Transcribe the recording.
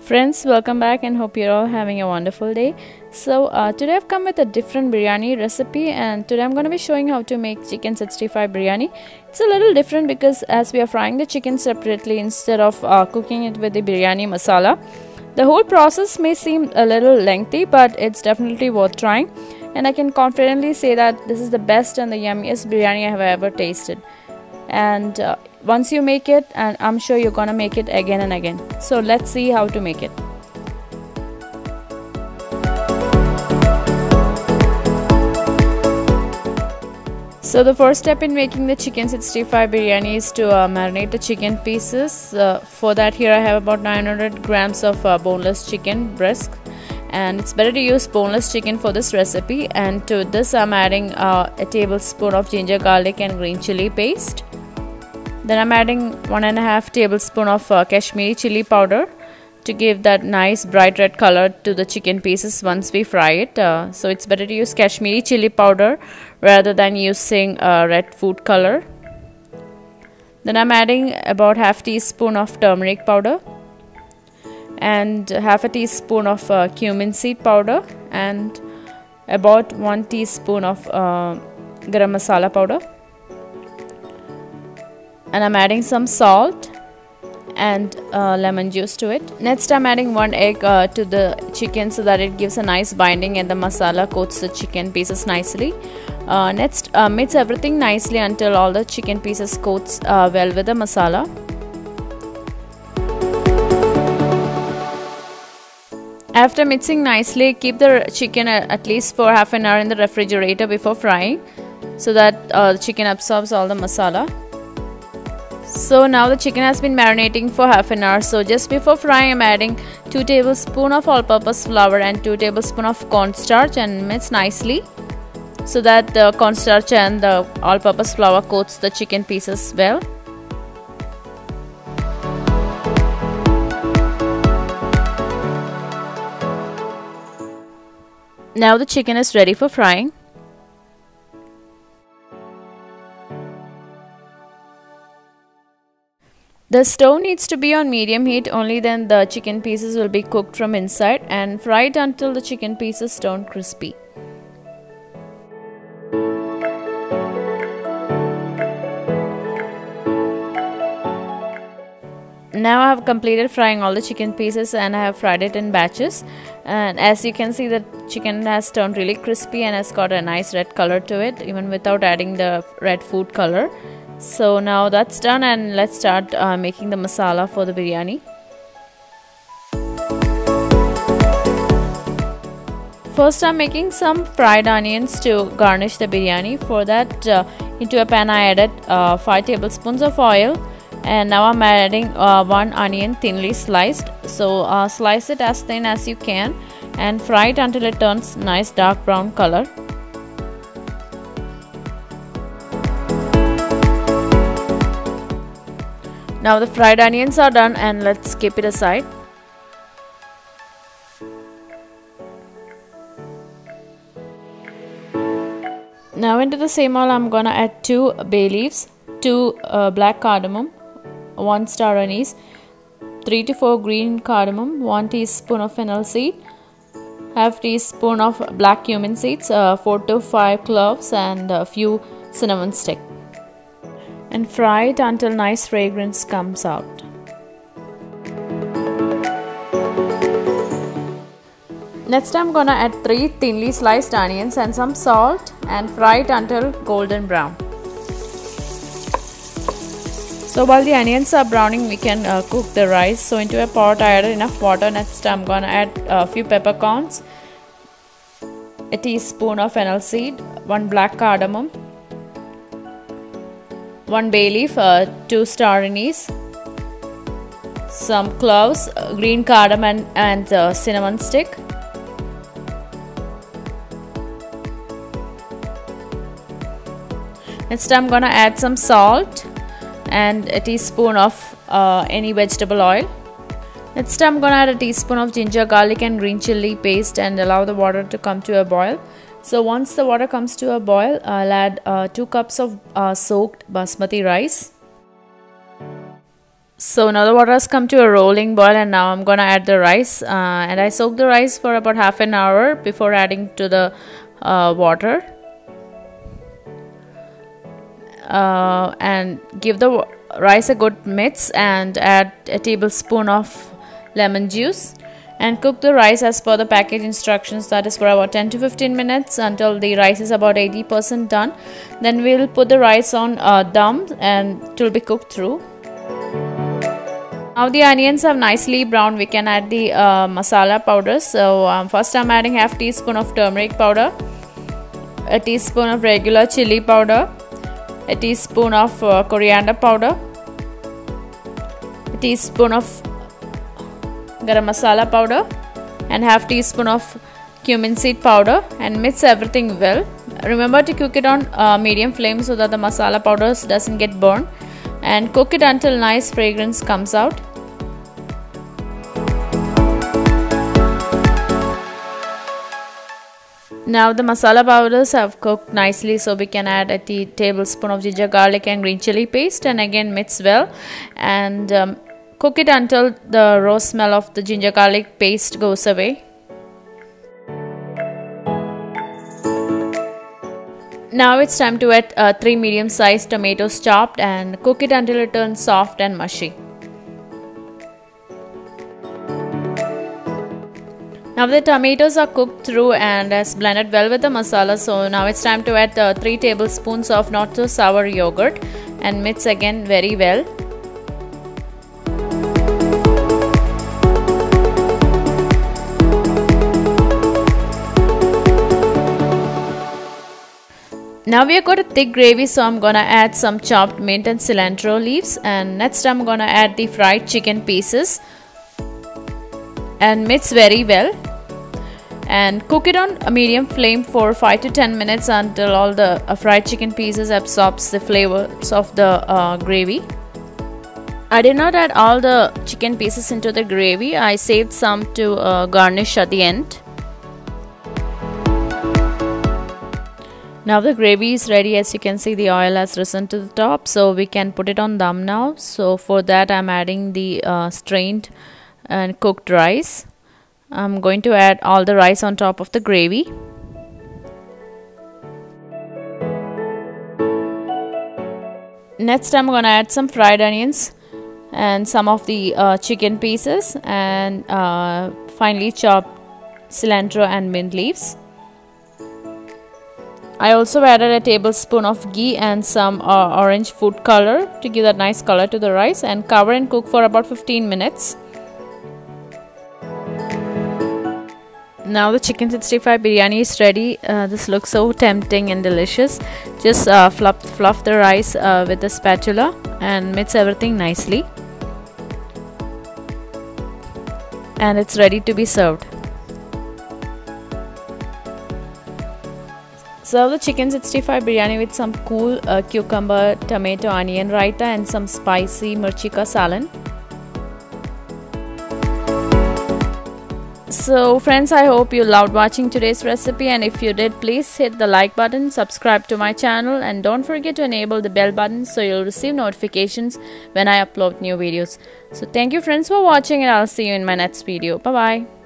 Friends, welcome back and hope you're all having a wonderful day. Today I've come with a different biryani recipe, and today I'm going to be showing how to make chicken 65 biryani. It's a little different because as we are frying the chicken separately instead of cooking it with the biryani masala. The whole process may seem a little lengthy, but it's definitely worth trying, and I can confidently say that this is the best and the yummiest biryani I have ever tasted. And once you make it, and I'm sure you're gonna make it again and again. So let's see how to make it. So the first step in making the chicken 65 biryani is to marinate the chicken pieces. For that, here I have about 900 grams of boneless chicken breast, and it's better to use boneless chicken for this recipe. And to this I'm adding a tablespoon of ginger garlic and green chili paste. Then I'm adding 1.5 tablespoon of Kashmiri chili powder to give that nice bright red color to the chicken pieces once we fry it. So it's better to use Kashmiri chili powder rather than using red food color. Then I'm adding about half teaspoon of turmeric powder and half a teaspoon of cumin seed powder and about 1 teaspoon of garam masala powder. And I'm adding some salt and lemon juice to it. Next I'm adding 1 egg to the chicken so that it gives a nice binding and the masala coats the chicken pieces nicely. Next mix everything nicely until all the chicken pieces coats well with the masala. After mixing nicely, keep the chicken at least for half an hour in the refrigerator before frying so that the chicken absorbs all the masala. So now the chicken has been marinating for half an hour. So just before frying, I'm adding 2 tablespoons of all-purpose flour and 2 tablespoons of cornstarch and mix nicely so that the cornstarch and the all-purpose flour coats the chicken pieces well. Now the chicken is ready for frying. The stove needs to be on medium heat, only then the chicken pieces will be cooked from inside, and fry it until the chicken pieces turn crispy. Now I have completed frying all the chicken pieces and I have fried it in batches, and as you can see the chicken has turned really crispy and has got a nice red color to it even without adding the red food color. So now that's done, and let's start making the masala for the biryani. First I'm making some fried onions to garnish the biryani. For that into a pan I added 5 tablespoons of oil, and now I'm adding 1 onion thinly sliced. So slice it as thin as you can and fry it until it turns nice dark brown color. Now the fried onions are done, and let's keep it aside. Now into the same oil I'm gonna add 2 bay leaves, 2 black cardamom, 1 star anise, 3 to 4 green cardamom, 1 teaspoon of fennel seed, half teaspoon of black cumin seeds, 4 to 5 cloves and a few cinnamon sticks. And fry it until nice fragrance comes out. Next I'm gonna add 3 thinly sliced onions and some salt and fry it until golden brown. So while the onions are browning, we can cook the rice. So into a pot I added enough water. Next I'm gonna add a few peppercorns, a teaspoon of fennel seed, 1 black cardamom, 1 bay leaf, 2 star anise, some cloves, green cardamom and cinnamon stick. Next I'm gonna add some salt and a teaspoon of any vegetable oil. Next I'm gonna add a teaspoon of ginger garlic and green chili paste and allow the water to come to a boil. So once the water comes to a boil, I'll add 2 cups of soaked basmati rice. So now the water has come to a rolling boil, and now I'm gonna add the rice, and I soak the rice for about half an hour before adding to the water, and give the rice a good mix and add a tablespoon of lemon juice, and cook the rice as per the package instructions, that is for about 10 to 15 minutes until the rice is about 80% done. Then we'll put the rice on dum and it will be cooked through. Now the onions have nicely browned, we can add the masala powders. So first I'm adding half teaspoon of turmeric powder, a teaspoon of regular chili powder, a teaspoon of coriander powder, a teaspoon of garam masala powder, and half teaspoon of cumin seed powder, and mix everything well. Remember to cook it on medium flame so that the masala powders doesn't get burned, and cook it until nice fragrance comes out. Now the masala powders have cooked nicely, so we can add a tablespoon of ginger garlic and green chili paste, and again mix well, and cook it until the raw smell of the ginger garlic paste goes away. Now it's time to add 3 medium-sized tomatoes chopped, and cook it until it turns soft and mushy. Now the tomatoes are cooked through and has blended well with the masala, so now it's time to add 3 tablespoons of not so sour yogurt and mix again very well. Now we have got a thick gravy, so I'm gonna add some chopped mint and cilantro leaves, and next I'm gonna add the fried chicken pieces and mix very well, and cook it on a medium flame for 5 to 10 minutes until all the fried chicken pieces absorbs the flavors of the gravy. I did not add all the chicken pieces into the gravy. I saved some to garnish at the end. Now the gravy is ready. As you can see, the oil has risen to the top, so we can put it on dum now. So for that I'm adding the strained and cooked rice. I'm going to add all the rice on top of the gravy. Next I'm going to add some fried onions and some of the chicken pieces, and finely chopped cilantro and mint leaves. I also added a tablespoon of ghee and some orange food color to give that nice color to the rice, and cover and cook for about 15 minutes. Now the chicken 65 biryani is ready. This looks so tempting and delicious. Just fluff the rice with the spatula and mix everything nicely, and it's ready to be served. Serve the chicken 65 biryani with some cool cucumber, tomato, onion raita and some spicy mirchi ka salan. So friends, I hope you loved watching today's recipe, and if you did, please hit the like button, subscribe to my channel, and don't forget to enable the bell button so you'll receive notifications when I upload new videos. So thank you friends for watching, and I'll see you in my next video. Bye bye.